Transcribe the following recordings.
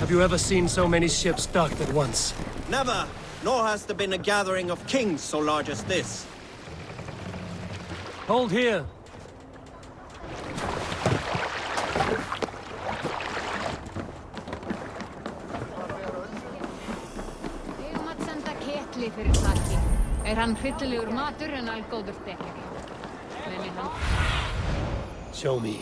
Have you ever seen so many ships docked at once? Never! Nor has there been a gathering of kings so large as this. Hold here! Hann hryllilegur matur en algóður stekkjar. Show me.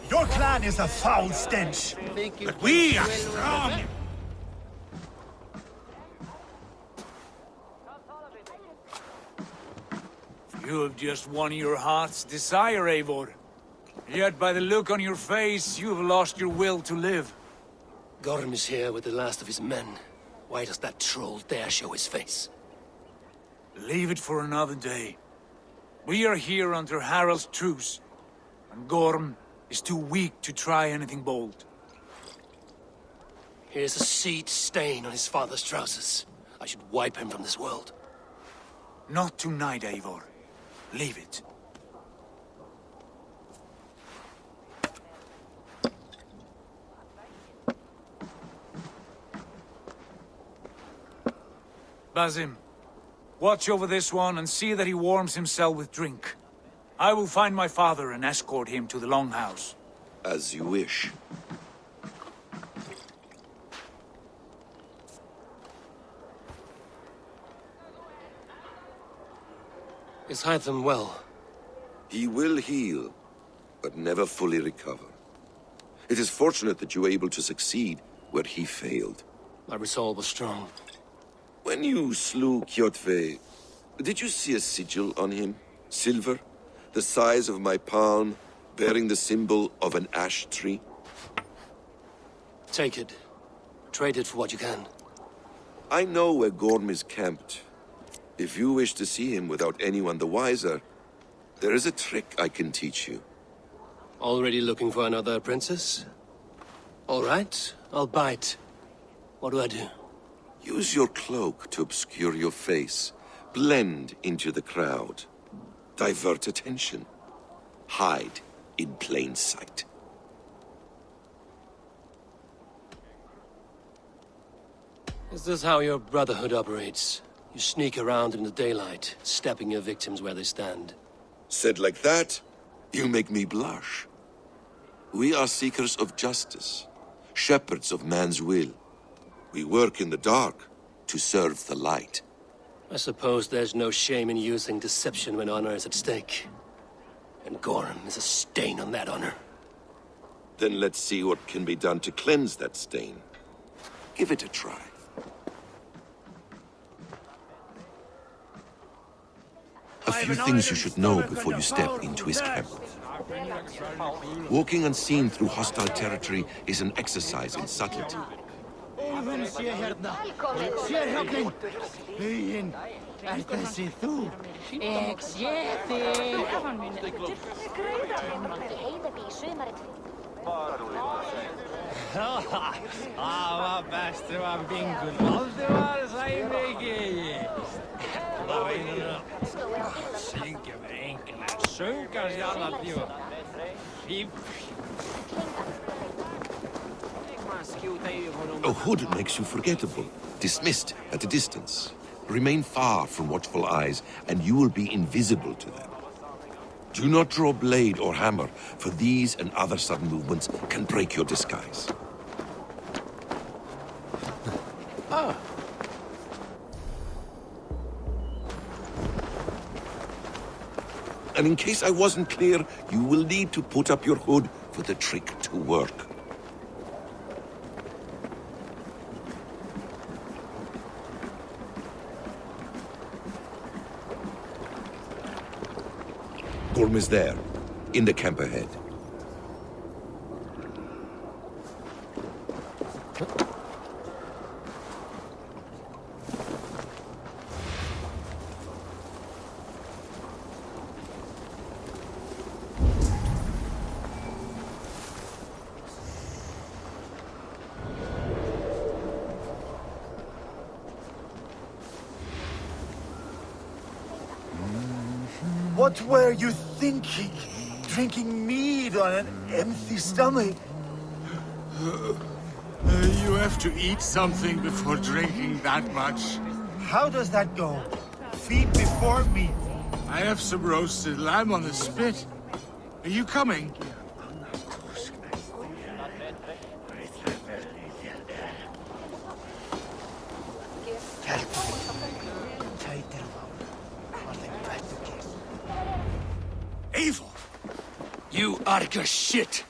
Your clan is a foul stench, but we are strong. You have just won your heart's desire, Eivor. Yet by the look on your face, you have lost your will to live. Gorm is here with the last of his men. Why does that troll dare show his face? Leave it for another day. We are here under Harald's truce, and Gorm is too weak to try anything bold. Here's a seed stain on his father's trousers. I should wipe him from this world. Not tonight, Eivor. Leave it. Basim, watch over this one and see that he warms himself with drink. I will find my father and escort him to the Longhouse. As you wish. Is Hytham well? He will heal, but never fully recover. It is fortunate that you were able to succeed where he failed. My resolve was strong. When you slew Kjotve, did you see a sigil on him? Silver, the size of my palm, bearing the symbol of an ash tree? Take it. Trade it for what you can. I know where Gorm is camped. If you wish to see him without anyone the wiser, there is a trick I can teach you. Already looking for another princess? All right, I'll bite. What do I do? Use your cloak to obscure your face. Blend into the crowd. Divert attention. Hide in plain sight. Is this how your Brotherhood operates? You sneak around in the daylight, stepping your victims where they stand. Said like that, you make me blush. We are seekers of justice, shepherds of man's will. We work in the dark to serve the light. I suppose there's no shame in using deception when honor is at stake. And Gorm is a stain on that honor. Then let's see what can be done to cleanse that stain. Give it a try. A few things you should know before you step into his camp. Walking unseen through hostile territory is an exercise in subtlety. A hood makes you forgettable, dismissed at a distance. Remain far from watchful eyes, and you will be invisible to them. Do not draw blade or hammer, for these and other sudden movements can break your disguise. And in case I wasn't clear, you will need to put up your hood for the trick to work. Gorm is there, in the camp ahead. What were you thinking? Drinking mead on an empty stomach? You have to eat something before drinking that much. How does that go? Feet before meat. I have some roasted lamb on the spit. Are you coming? Evil! You Arga shit!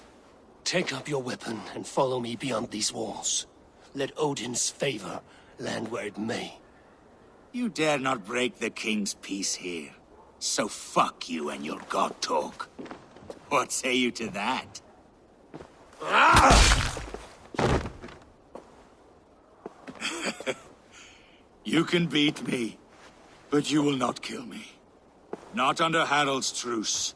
Take up your weapon and follow me beyond these walls. Let Odin's favor land where it may. You dare not break the king's peace here. So fuck you and your god talk. What say you to that? You can beat me, but you will not kill me. Not under Harald's truce.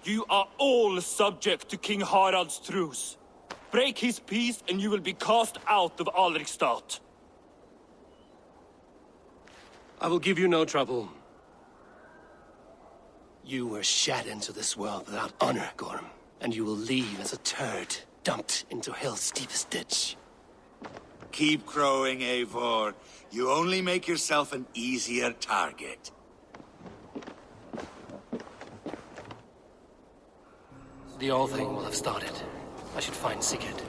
You are all subject to King Harald's truce. Break his peace and you will be cast out of Alrikstad. I will give you no trouble. You were shat into this world without honor, Gorm, and you will leave as a turd, dumped into hell's deepest ditch. Keep crowing, Eivor. You only make yourself an easier target. The All Thing will have started. I should find Sigurd.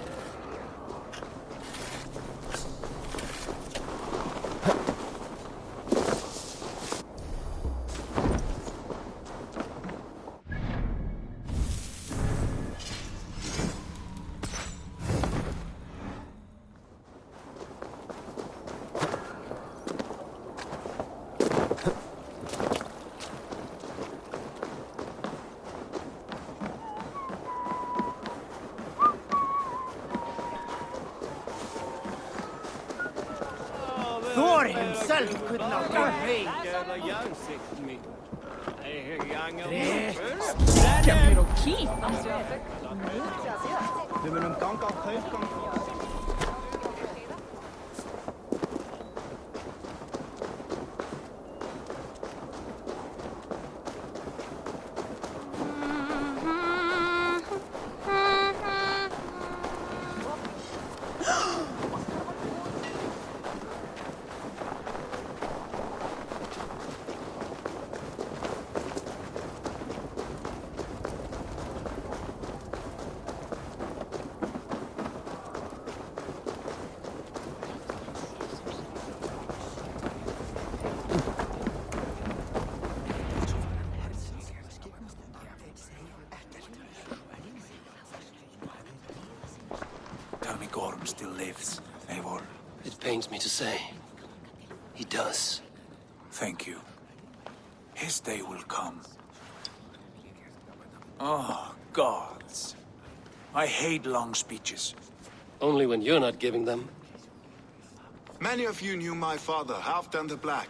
Thor himself could not have made. Stikker og keep. Tell me Gorm still lives, Eivor. It pains me to say. He does. Thank you. His day will come. Oh, gods. I hate long speeches. Only when you're not giving them. Many of you knew my father, Halfdan the Black.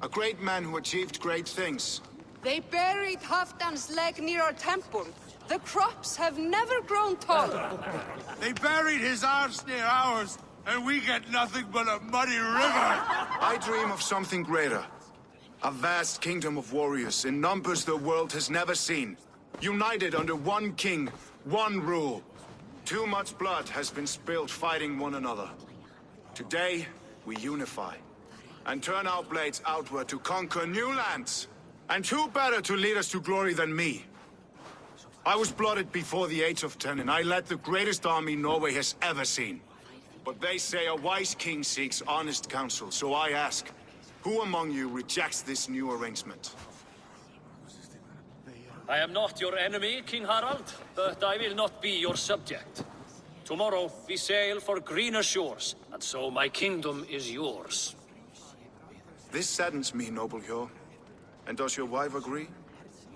A great man who achieved great things. They buried Halfdan's leg near our temple. The crops have never grown taller. They buried his arse near ours, and we get nothing but a muddy river. I dream of something greater. A vast kingdom of warriors in numbers the world has never seen. United under one king, one rule. Too much blood has been spilled fighting one another. Today, we unify. And turn our blades outward to conquer new lands. And who better to lead us to glory than me? I was blooded before the age of 10, and I led the greatest army Norway has ever seen. But they say a wise king seeks honest counsel, so I ask, who among you rejects this new arrangement? I am not your enemy, King Harald, but I will not be your subject. Tomorrow we sail for greener shores, and so my kingdom is yours. This saddens me, noble Hjor. And does your wife agree?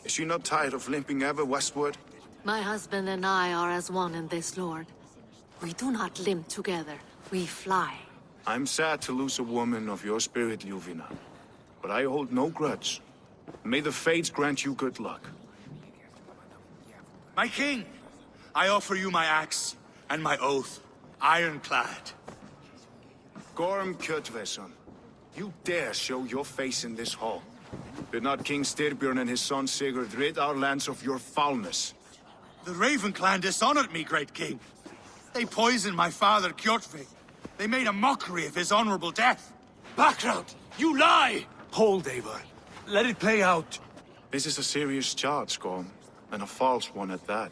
Is she not tired of limping ever westward? My husband and I are as one in this, Lord. We do not limp together, we fly. I'm sad to lose a woman of your spirit, Ljuvina. But I hold no grudge. May the fates grant you good luck. My king, I offer you my axe and my oath, ironclad. Gorm Kjotveson, You dare show your face in this hall? Did not King Styrbjörn and his son Sigurd rid our lands of your foulness? The Raven clan dishonored me, great king. They poisoned my father, Kjotve. They made a mockery of his honorable death. Background! You lie! Hold, Eivor. Let it play out. This is a serious charge, Gorm, and a false one at that.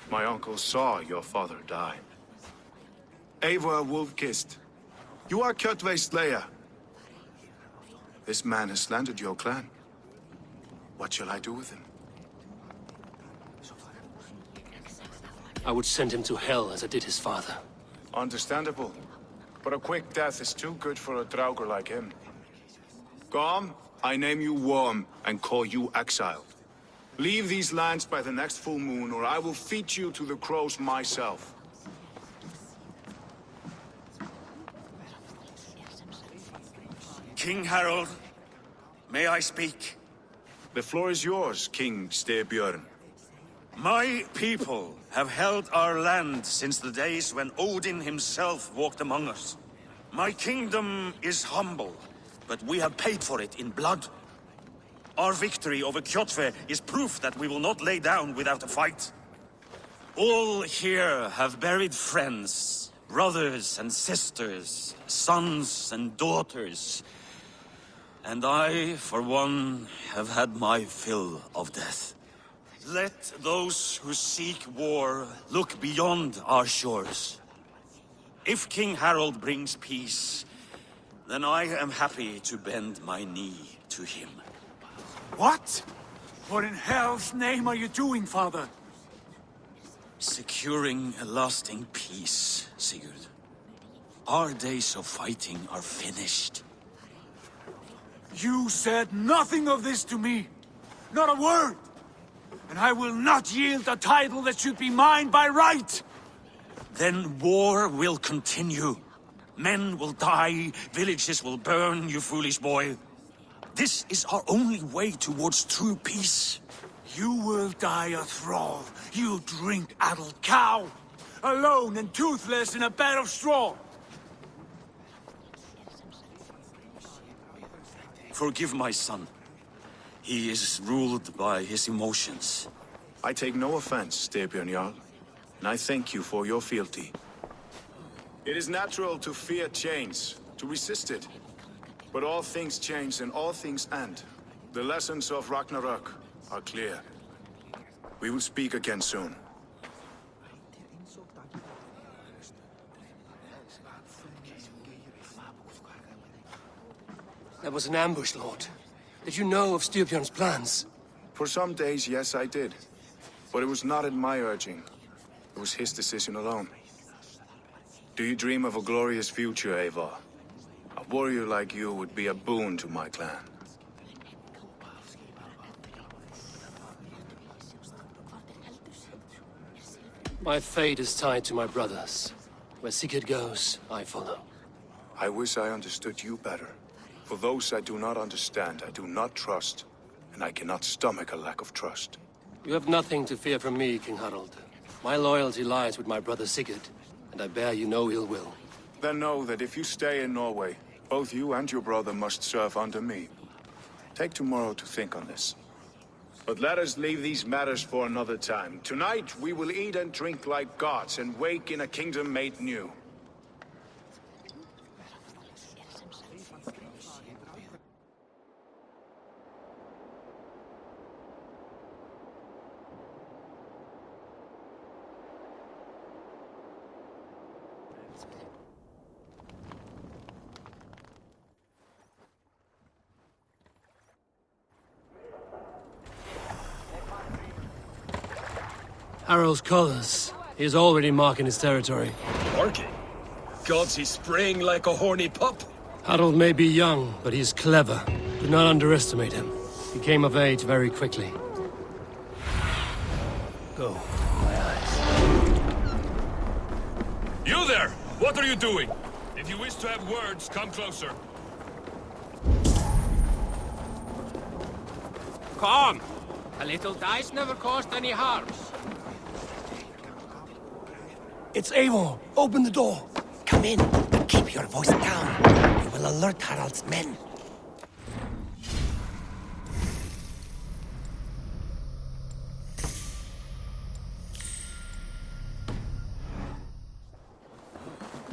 My uncle saw your father die. Eivor Wolf-Kissed, you are Kjotve's slayer. This man has slandered your clan. What shall I do with him? I would send him to hell as I did his father. Understandable. But a quick death is too good for a Draugr like him. Gorm, I name you Worm and call you exiled. Leave these lands by the next full moon, or I will feed you to the crows myself. King Harald, may I speak? The floor is yours, King Styrbjörn. My people have held our land since the days when Odin himself walked among us. My kingdom is humble, but we have paid for it in blood. Our victory over Kjotve is proof that we will not lay down without a fight. All here have buried friends, brothers and sisters, sons and daughters. And I, for one, have had my fill of death. Let those who seek war look beyond our shores. If King Harald brings peace, then I am happy to bend my knee to him. What? What in hell's name are you doing, father? Securing a lasting peace, Sigurd. Our days of fighting are finished. You said nothing of this to me. Not a word. And I will not yield a title that should be mine by right. Then war will continue. Men will die, villages will burn, you foolish boy. This is our only way towards true peace. You will die a thrall, you drink-addled cow. Alone and toothless in a bed of straw. Forgive my son. He is ruled by his emotions. I take no offense, Styrbjörn Jarl, and I thank you for your fealty. It is natural to fear change, to resist it. But all things change and all things end. The lessons of Ragnarok are clear. We will speak again soon. That was an ambush, Lord. Did you know of Styrbjörn's plans? For some days, yes, I did. But it was not at my urging. It was his decision alone. Do you dream of a glorious future, Eivor? A warrior like you would be a boon to my clan. My fate is tied to my brothers. Where Sigurd goes, I follow. I wish I understood you better. For those I do not understand, I do not trust, and I cannot stomach a lack of trust. You have nothing to fear from me, King Harald. My loyalty lies with my brother Sigurd, and I bear you no ill will. Then know that if you stay in Norway, both you and your brother must serve under me. Take tomorrow to think on this. But let us leave these matters for another time. Tonight, we will eat and drink like gods and wake in a kingdom made new. Harald's colors. He is already marking his territory. Marking? Gods, he's spraying like a horny pup. Harald may be young, but he is clever. Do not underestimate him. He came of age very quickly. Go, my eyes. You there! What are you doing? If you wish to have words, come closer. Come! A little dice never caused any harm. It's Eivor. Open the door. Come in, but keep your voice down. We will I'll alert Harald's men.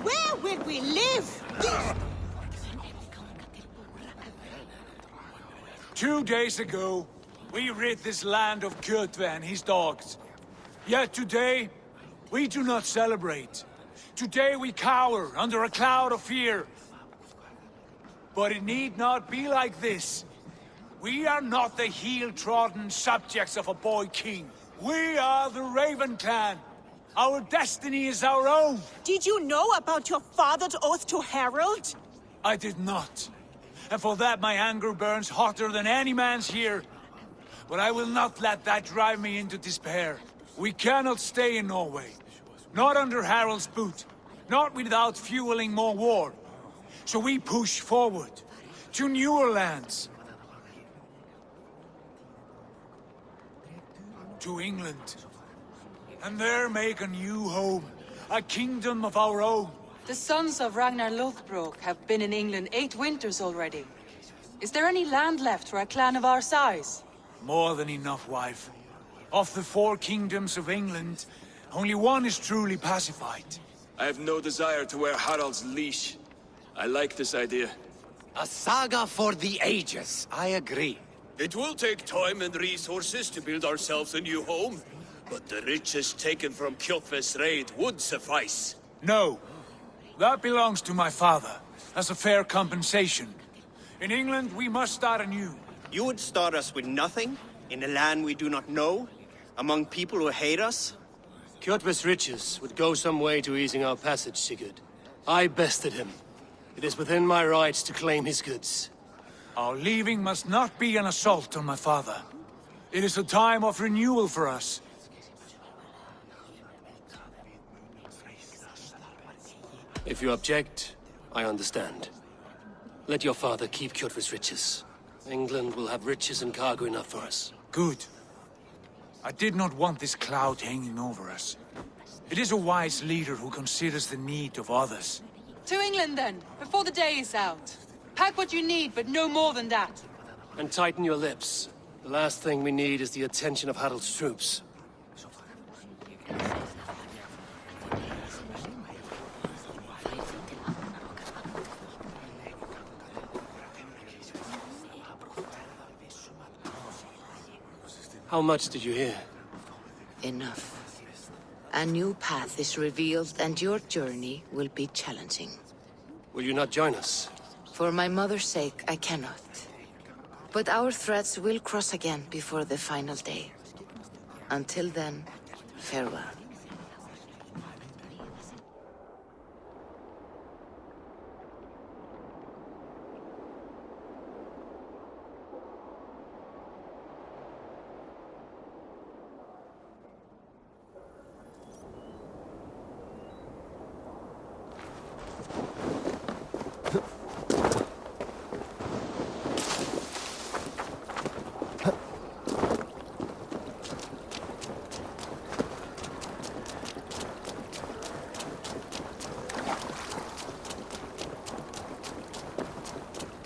Where will we live? 2 days ago, we rid this land of Kjotve and his dogs. Yet today, we do not celebrate. Today we cower under a cloud of fear. But it need not be like this. We are not the heel-trodden subjects of a boy king. We are the Raven clan. Our destiny is our own. Did you know about your father's oath to Harald? I did not. And for that my anger burns hotter than any man's here. But I will not let that drive me into despair. We cannot stay in Norway. Not under Harald's boot. Not without fueling more war. So we push forward. To newer lands. To England. And there make a new home. A kingdom of our own. The sons of Ragnar Lothbrok have been in England 8 winters already. Is there any land left for a clan of our size? More than enough, wife. Of the 4 kingdoms of England, only one is truly pacified. I have no desire to wear Harald's leash. I like this idea. A saga for the ages, I agree. It will take time and resources to build ourselves a new home, but the riches taken from Kjotve's raid would suffice. No. That belongs to my father, as a fair compensation. In England, we must start anew. You would start us with nothing? In a land we do not know? Among people who hate us? Kjotve's riches would go some way to easing our passage, Sigurd. I bested him. It is within my rights to claim his goods. Our leaving must not be an assault on my father. It is a time of renewal for us. If you object, I understand. Let your father keep Kjotve's riches. England will have riches and cargo enough for us. Good. I did not want this cloud hanging over us. It is a wise leader who considers the need of others. To England then, before the day is out. Pack what you need, but no more than that. And tighten your lips. The last thing we need is the attention of Harald's troops. How much did you hear? Enough. A new path is revealed, and your journey will be challenging. Will you not join us? For my mother's sake, I cannot. But our threads will cross again before the final day. Until then, farewell.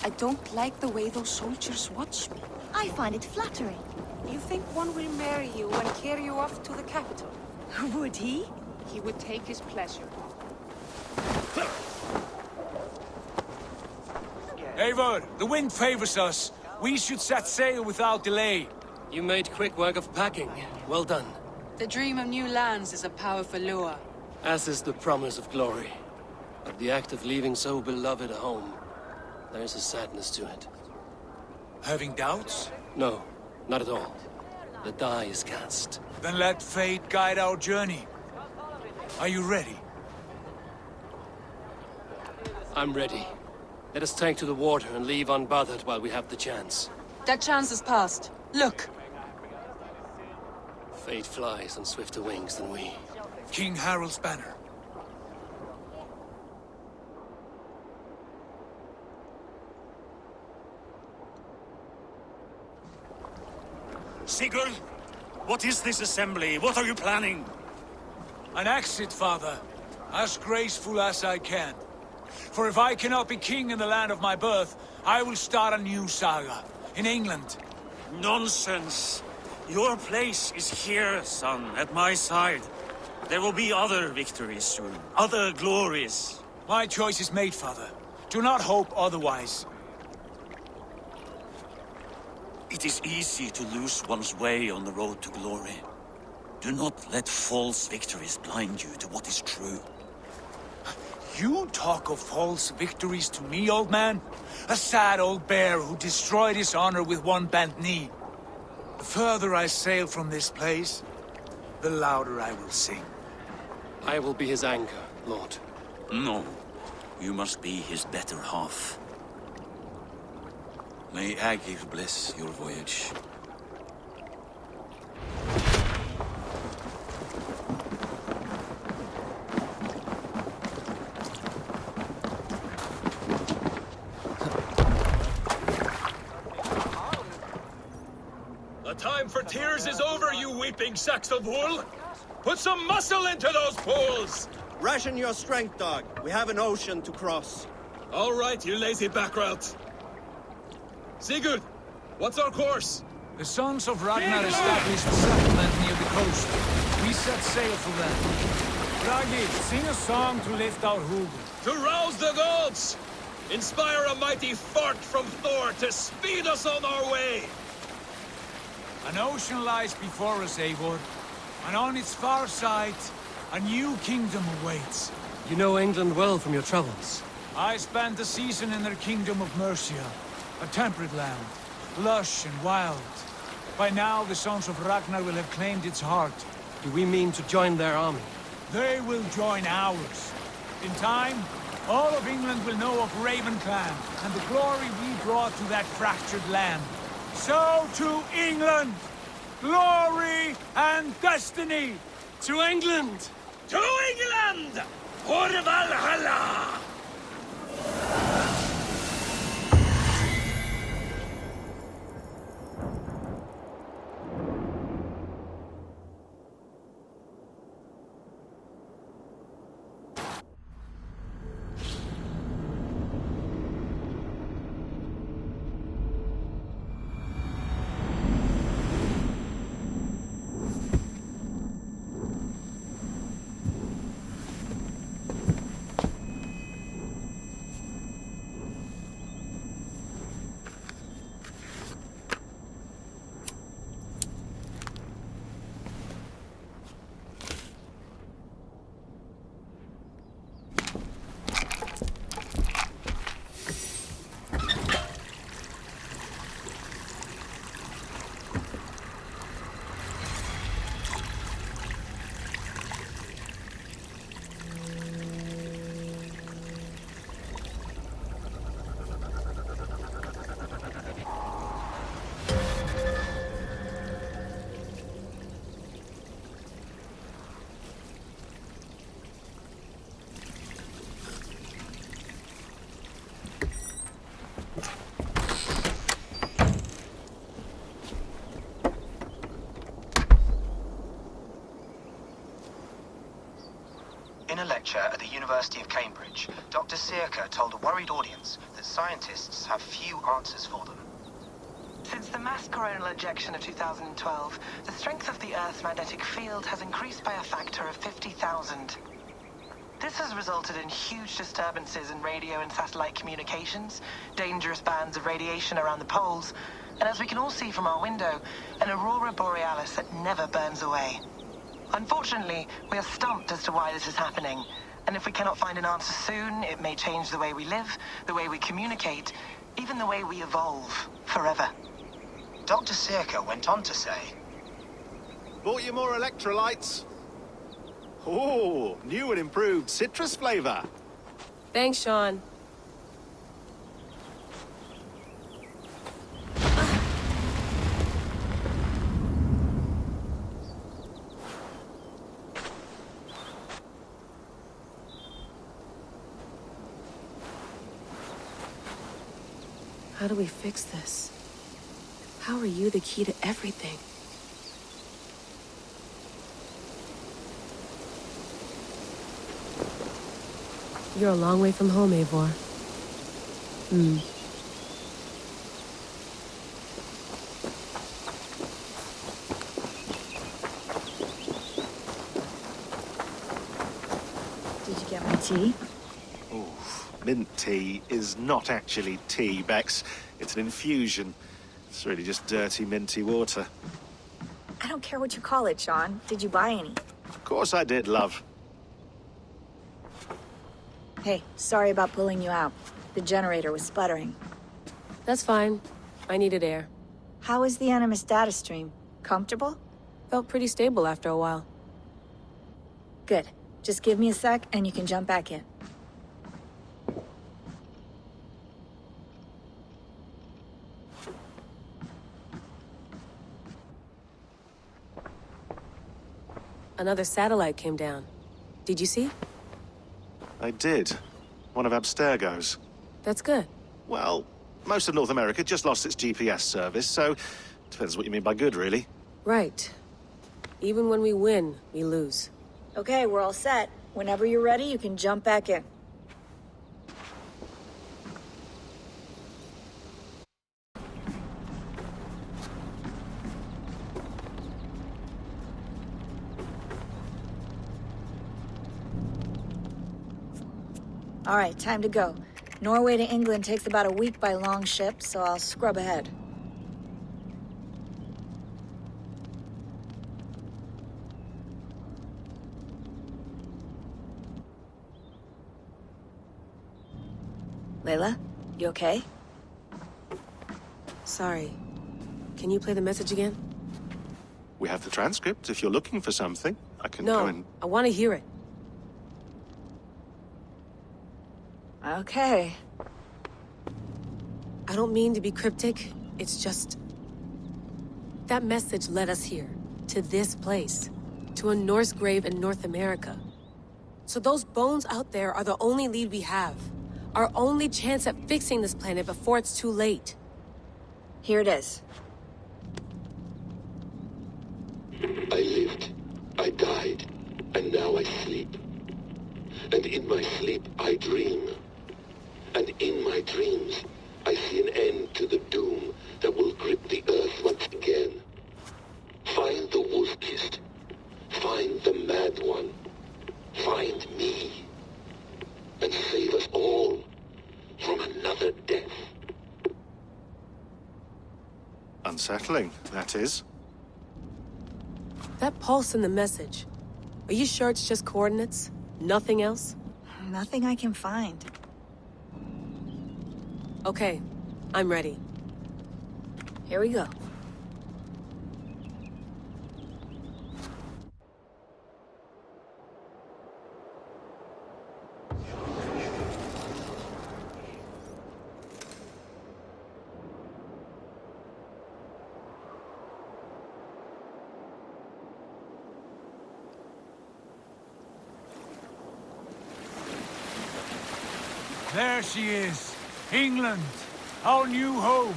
I don't like the way those soldiers watch me. I find it flattering. You think one will marry you and carry you off to the capital? Would he? He would take his pleasure. Eivor, the wind favors us. We should set sail without delay. You made quick work of packing. Well done. The dream of new lands is a powerful lure. As is the promise of glory. But the act of leaving so beloved a home, there's a sadness to it. Having doubts? No, not at all. The die is cast. Then let fate guide our journey. Are you ready? I'm ready. Let us take to the water and leave unbothered while we have the chance. That chance is past. Look! Fate flies on swifter wings than we. King Harald's banner. Sigurd, what is this assembly? What are you planning? An exit, father. As graceful as I can. For if I cannot be king in the land of my birth, I will start a new saga. In England. Nonsense! Your place is here, son, at my side. There will be other victories soon, other glories. My choice is made, father. Do not hope otherwise. It is easy to lose one's way on the road to glory. Do not let false victories blind you to what is true. You talk of false victories to me, old man? A sad old bear who destroyed his honor with one bent knee. The further I sail from this place, the louder I will sing. I will be his anger, Lord. No. You must be his better half. May Agir bless your voyage. The time for tears is over, you weeping sacks of wool! Put some muscle into those poles! Ration your strength, dog. We have an ocean to cross. All right, you lazy backrout. Sigurd, what's our course? The sons of Ragnar established a settlement near the coast. We set sail for them. Ragi, sing a song to lift our hoof. To rouse the gods! Inspire a mighty fart from Thor to speed us on our way! An ocean lies before us, Eivor. And on its far side, a new kingdom awaits. You know England well from your travels. I spent a season in their kingdom of Mercia. A temperate land, lush and wild. By now, the sons of Ragnar will have claimed its heart. Do we mean to join their army? They will join ours. In time, all of England will know of Raven Clan and the glory we brought to that fractured land. So to England! Glory and destiny! To England! To England! For Valhalla! In a lecture at the University of Cambridge, Dr. Sirka told a worried audience that scientists have few answers for them. Since the mass coronal ejection of 2012, the strength of the Earth's magnetic field has increased by a factor of 50,000. This has resulted in huge disturbances in radio and satellite communications, dangerous bands of radiation around the poles, and as we can all see from our window, an aurora borealis that never burns away. Unfortunately, we are stumped as to why this is happening, and if we cannot find an answer soon, it may change the way we live, the way we communicate, even the way we evolve, forever. Dr. Sirka went on to say, Bought you more electrolytes? Oh, new and improved citrus flavor. Thanks, Sean. How do we fix this? How are you the key to everything? You're a long way from home, Eivor. Did you get my tea? Mint tea is not actually tea, Bex. It's an infusion. It's really just dirty, minty water. I don't care what you call it, Sean. Did you buy any? Of course I did, love. Hey, sorry about pulling you out. The generator was sputtering. That's fine. I needed air. How is the Animus data stream? Comfortable? Felt pretty stable after a while. Good. Just give me a sec and you can jump back in. Another satellite came down. Did you see? I did. One of Abstergo's. That's good. Well, most of North America just lost its GPS service, so depends what you mean by good, really. Right. Even when we win, we lose. Okay, we're all set. Whenever you're ready, you can jump back in. All right, time to go. Norway to England takes about a week by long ship, so I'll scrub ahead. Layla, you okay? Sorry. Can you play the message again? We have the transcript. If you're looking for something, I can go and... No, I want to hear it. Okay. I don't mean to be cryptic. It's just... that message led us here. To this place. To a Norse grave in North America. So those bones out there are the only lead we have. Our only chance at fixing this planet before it's too late. Here it is. I lived, I died, and now I sleep. And in my sleep I dream. And in my dreams, I see an end to the doom that will grip the earth once again. Find the wolf-kissed. Find the mad one. Find me. And save us all from another death. Unsettling, that is. That pulse in the message. Are you sure it's just coordinates? Nothing else? Nothing I can find. Okay, I'm ready. Here we go. There she is. England, our new home.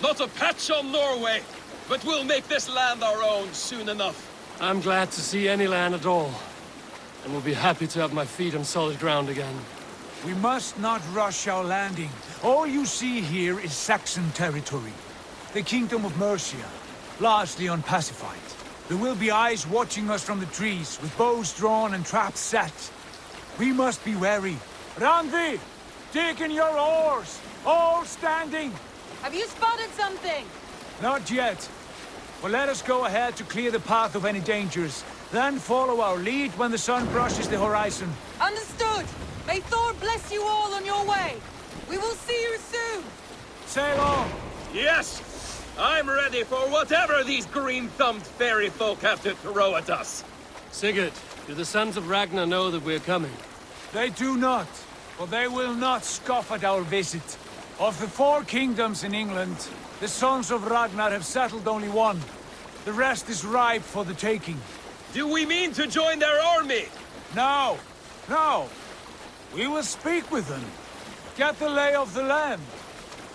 Not a patch on Norway, but we'll make this land our own soon enough. I'm glad to see any land at all, and will be happy to have my feet on solid ground again. We must not rush our landing. All you see here is Saxon territory. The Kingdom of Mercia, largely unpacified. There will be eyes watching us from the trees, with bows drawn and traps set. We must be wary. Randvi! Dig in your oars! All standing! Have you spotted something? Not yet. Well, let us go ahead to clear the path of any dangers. Then follow our lead when the sun brushes the horizon. Understood! May Thor bless you all on your way! We will see you soon! Sail on! Yes! I'm ready for whatever these green-thumbed fairy folk have to throw at us. Sigurd, do the sons of Ragnar know that we're coming? They do not. For they will not scoff at our visit. Of the 4 kingdoms in England, the sons of Ragnar have settled only one. The rest is ripe for the taking. Do we mean to join their army? No, no. We will speak with them, get the lay of the land,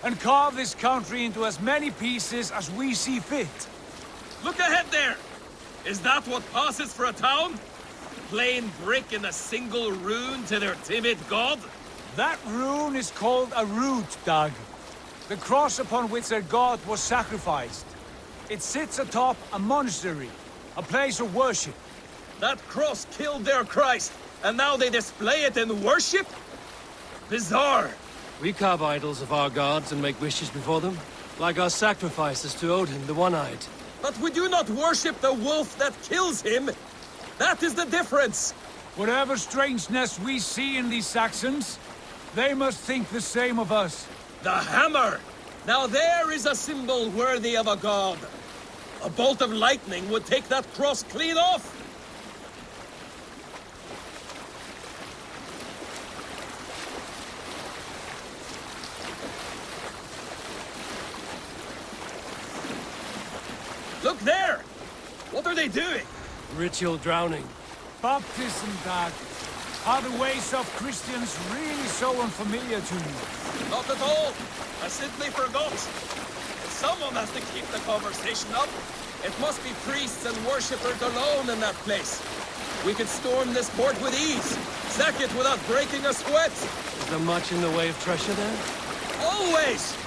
and carve this country into as many pieces as we see fit. Look ahead there! Is that what passes for a town? plain brick and a single rune to their timid god? That rune is called a root, Doug. The cross upon which their god was sacrificed. It sits atop a monastery, a place of worship. That cross killed their Christ, and now they display it in worship? Bizarre. We carve idols of our gods and make wishes before them, like our sacrifices to Odin, the One-Eyed. But we do not worship the wolf that kills him. That is the difference. Whatever strangeness we see in these Saxons, they must think the same of us. The hammer! Now there is a symbol worthy of a god. A bolt of lightning would take that cross clean off. Look there! What are they doing? Ritual drowning. Baptism, Doug. Are the ways of Christians really so unfamiliar to you? Not at all. I simply forgot. Someone has to keep the conversation up. It must be priests and worshippers alone in that place. We could storm this port with ease. Sack it without breaking a sweat. Is there much in the way of treasure there? Always!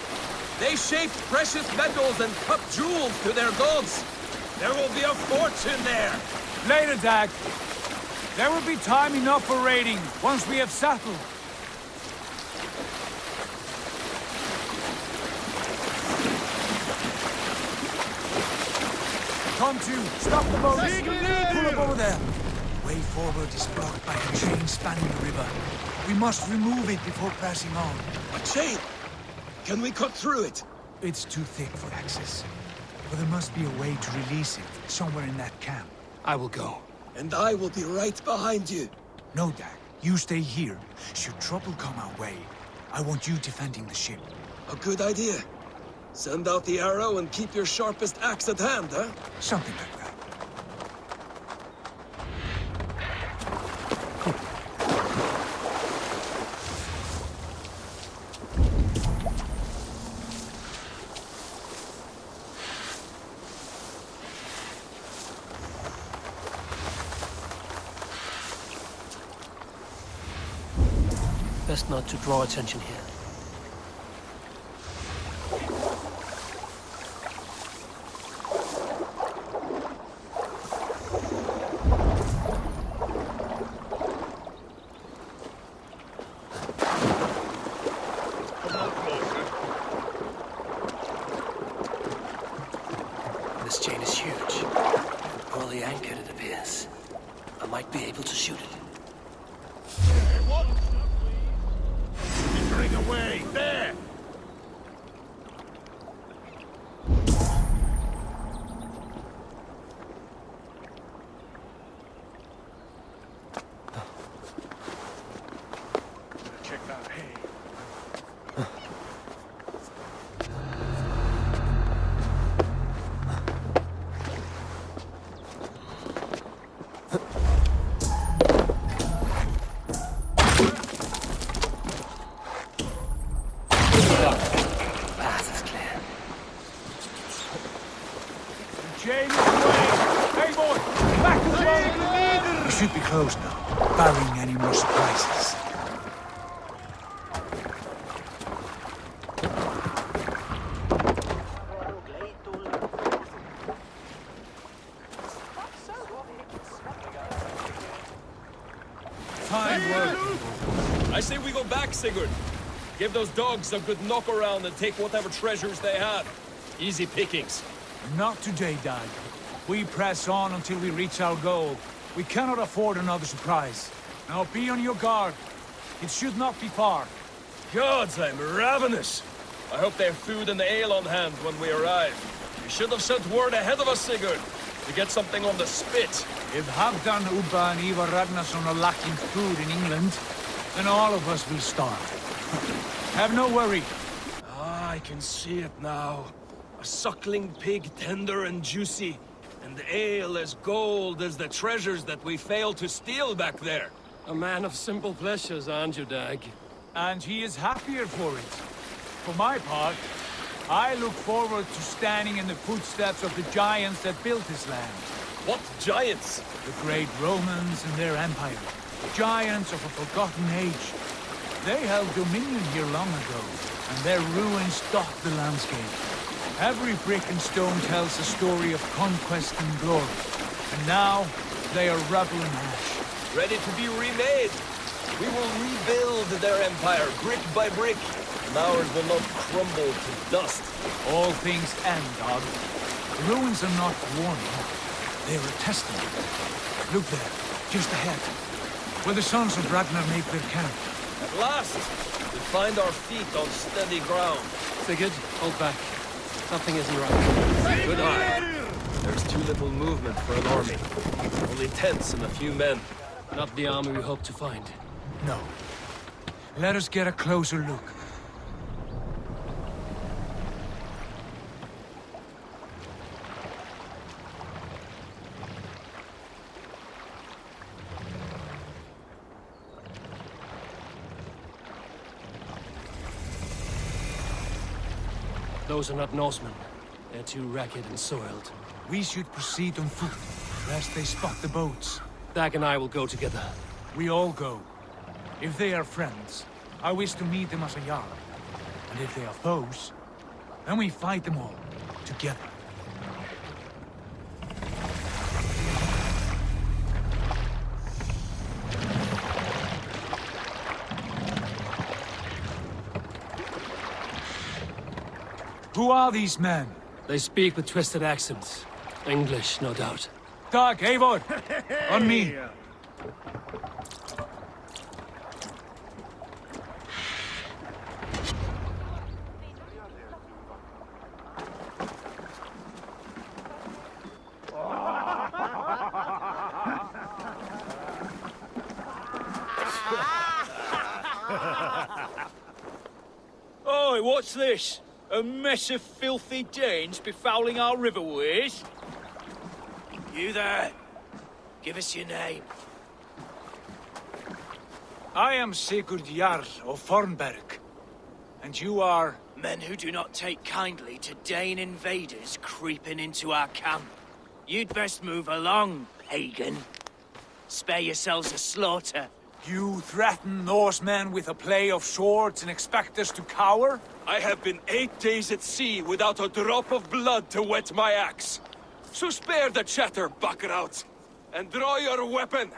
They shape precious metals and cut jewels to their gods. There will be a fortune there. Later, Dag. There will be time enough for raiding, once we have settled. Come to, stop the boat! Pull up over there! Way forward is blocked by a chain spanning the river. We must remove it before pressing on. A chain? Can we cut through it? It's too thick for access. But there must be a way to release it, somewhere in that camp. I will go. And I will be right behind you. No, Dag. You stay here. Should trouble come our way, I want you defending the ship. A good idea. Send out the arrow and keep your sharpest axe at hand, huh? Something like that. Best not to draw attention here. This chain is huge. Poorly anchored, it appears. I might be able to shoot it. Away, there! Check that hay. We should be close now, barring any more surprises. Fine work. I say we go back, Sigurd. Give those dogs a good knock around and take whatever treasures they have. Easy pickings. Not today, Dag. We press on until we reach our goal. We cannot afford another surprise. Now be on your guard. It should not be far. Gods, I'm ravenous. I hope they have food and ale on hand when we arrive. You should have sent word ahead of us, Sigurd, to get something on the spit. If Halfdan, Ubba and Ivar Ragnarsson are lacking food in England, then all of us will starve. Have no worry. Ah, I can see it now. A suckling pig, tender and juicy. And ale as gold as the treasures that we failed to steal back there. A man of simple pleasures, aren't you, Dag? And he is happier for it. For my part, I look forward to standing in the footsteps of the giants that built this land. What giants? The great Romans and their empire. Giants of a forgotten age. They held dominion here long ago, and their ruins dot the landscape. Every brick and stone tells a story of conquest and glory. And now, they are rubble and ash. Ready to be remade. We will rebuild their empire brick by brick, and ours will not crumble to dust. All things end, Og. The ruins are not a warning. They are a testament. Look there, just ahead, where the sons of Ragnar make their camp. At last, we find our feet on steady ground. Sigurd, hold back. Something isn't right. Good eye. There's too little movement for an army. Only tents and a few men. Not the army we hope to find. No. Let us get a closer look. Those are not Norsemen. They're too ragged and soiled. We should proceed on foot, lest they spot the boats. Dag and I will go together. We all go. If they are friends, I wish to meet them as a Jarl. And if they are foes, then we fight them all, together. Who are these men? They speak with twisted accents. English, no doubt. Dag, Eivor! On me! Oi, what's this? A mess of filthy Danes befouling our riverways? You there? Give us your name. I am Sigurd Jarl of Fornberg. And you are? Men who do not take kindly to Dane invaders creeping into our camp. You'd best move along, pagan. Spare yourselves a slaughter. You threaten Norsemen with a play of swords and expect us to cower? I have been 8 days at sea without a drop of blood to wet my axe. So spare the chatter, buckerouts, and draw your weapon.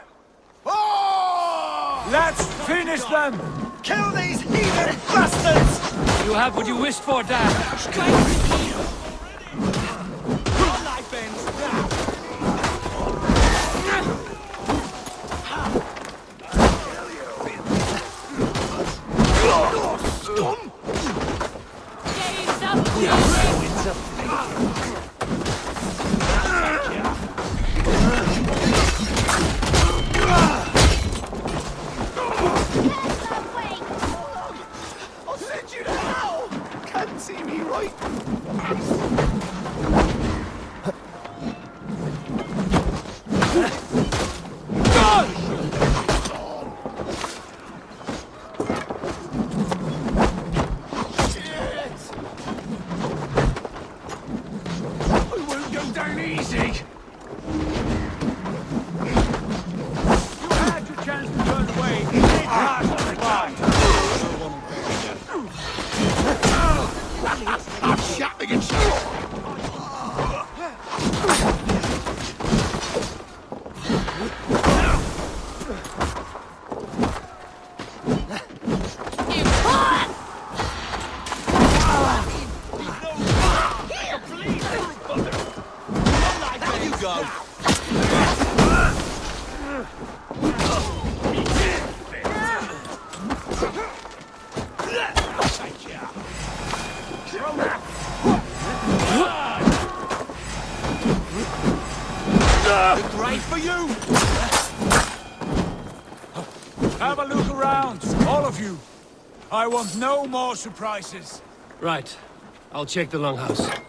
Oh! Let's finish them! Kill these heathen bastards! You have what you wished for, Dag. I'll send you to hell! Can't see me right. Great for you! Have a look around, all of you. I want no more surprises. Right. I'll check the longhouse.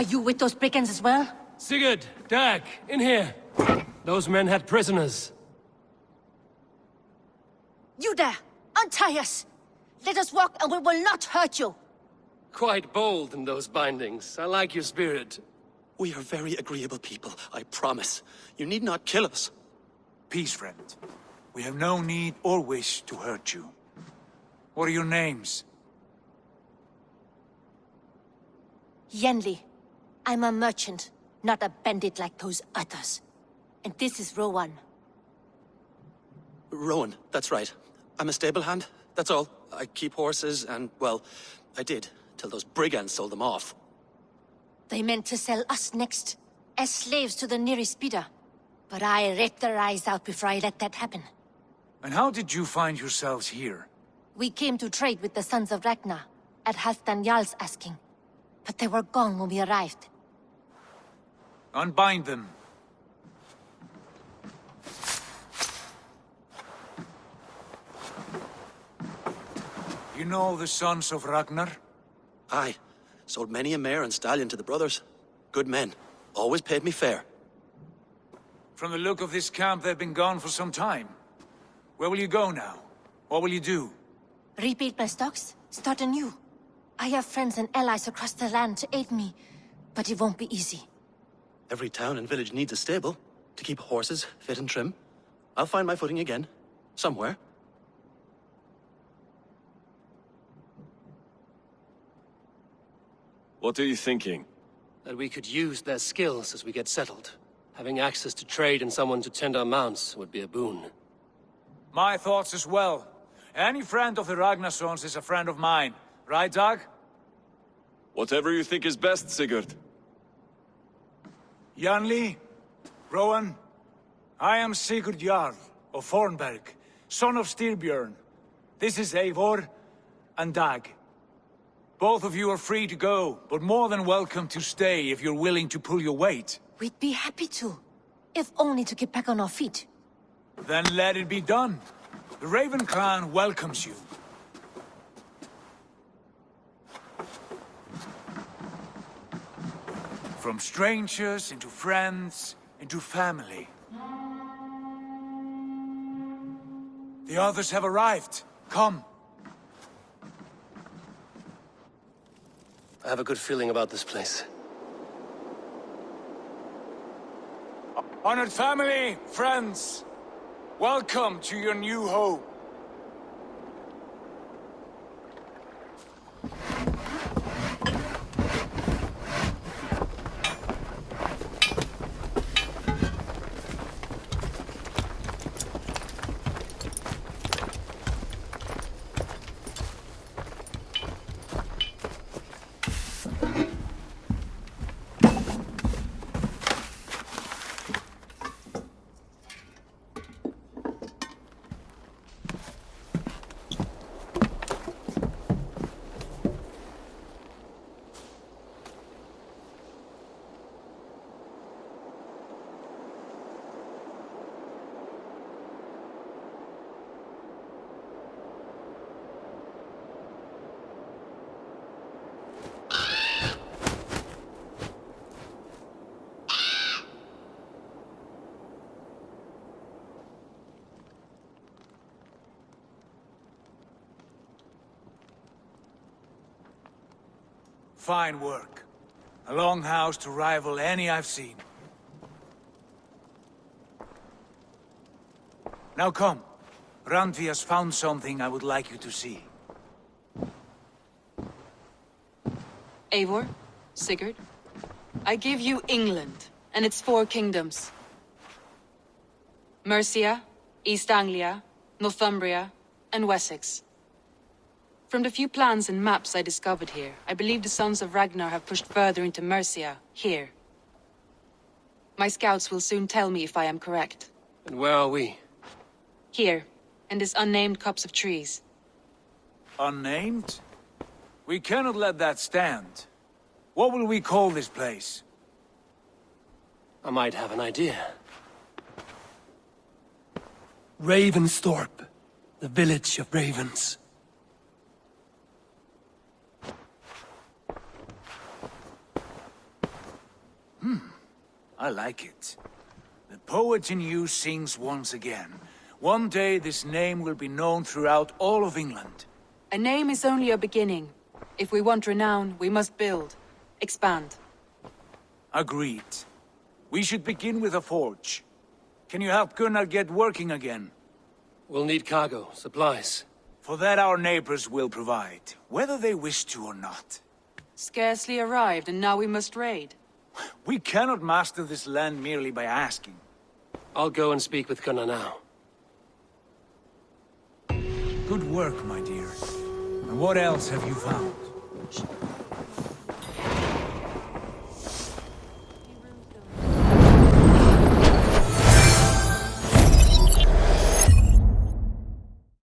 Are you with those brigands as well? Sigurd, Dag, in here. Those men had prisoners. You there! Untie us! Let us walk and we will not hurt you! Quite bold in those bindings. I like your spirit. We are very agreeable people, I promise. You need not kill us. Peace, friend. We have no need or wish to hurt you. What are your names? Yenli. I'm a merchant, not a bandit like those others. And this is Rowan. Rowan, that's right. I'm a stable hand, that's all. I keep horses and, well, I did, till those brigands sold them off. They meant to sell us next, as slaves to the nearest bidder. But I ripped their eyes out before I let that happen. And how did you find yourselves here? We came to trade with the Sons of Ragnar, at Halfdan Jarl's asking. But they were gone when we arrived. Unbind them. You know the Sons of Ragnar? Aye. Sold many a mare and stallion to the brothers. Good men. Always paid me fair. From the look of this camp, they've been gone for some time. Where will you go now? What will you do? Rebuild my stocks, start anew. I have friends and allies across the land to aid me, but it won't be easy. Every town and village needs a stable to keep horses fit and trim. I'll find my footing again. Somewhere. What are you thinking? That we could use their skills as we get settled. Having access to trade and someone to tend our mounts would be a boon. My thoughts as well. Any friend of the Ragnarsons is a friend of mine. Right, Dag? Whatever you think is best, Sigurd. Janli, Rowan, I am Sigurd Jarl of Fornberg, son of Styrbjörn. This is Eivor and Dag. Both of you are free to go, but more than welcome to stay if you're willing to pull your weight. We'd be happy to, if only to get back on our feet. Then let it be done. The Raven clan welcomes you. From strangers into friends, into family. The others have arrived. Come. I have a good feeling about this place. Honored family, friends, welcome to your new home. Fine work. A longhouse to rival any I've seen. Now come. Randvi has found something I would like you to see. Eivor, Sigurd, I give you England and its 4 kingdoms. Mercia, East Anglia, Northumbria, and Wessex. From the few plans and maps I discovered here, I believe the Sons of Ragnar have pushed further into Mercia, here. My scouts will soon tell me if I am correct. And where are we? Here, in this unnamed copse of trees. Unnamed? We cannot let that stand. What will we call this place? I might have an idea. Ravensthorpe, the village of ravens. I like it. The poet in you sings once again. One day this name will be known throughout all of England. A name is only a beginning. If we want renown, we must build. Expand. Agreed. We should begin with a forge. Can you help Gunnar get working again? We'll need cargo, supplies. For that our neighbors will provide, whether they wish to or not. Scarcely arrived, and now we must raid. We cannot master this land merely by asking. I'll go and speak with Gunnar now. Good work, my dear. And what else have you found?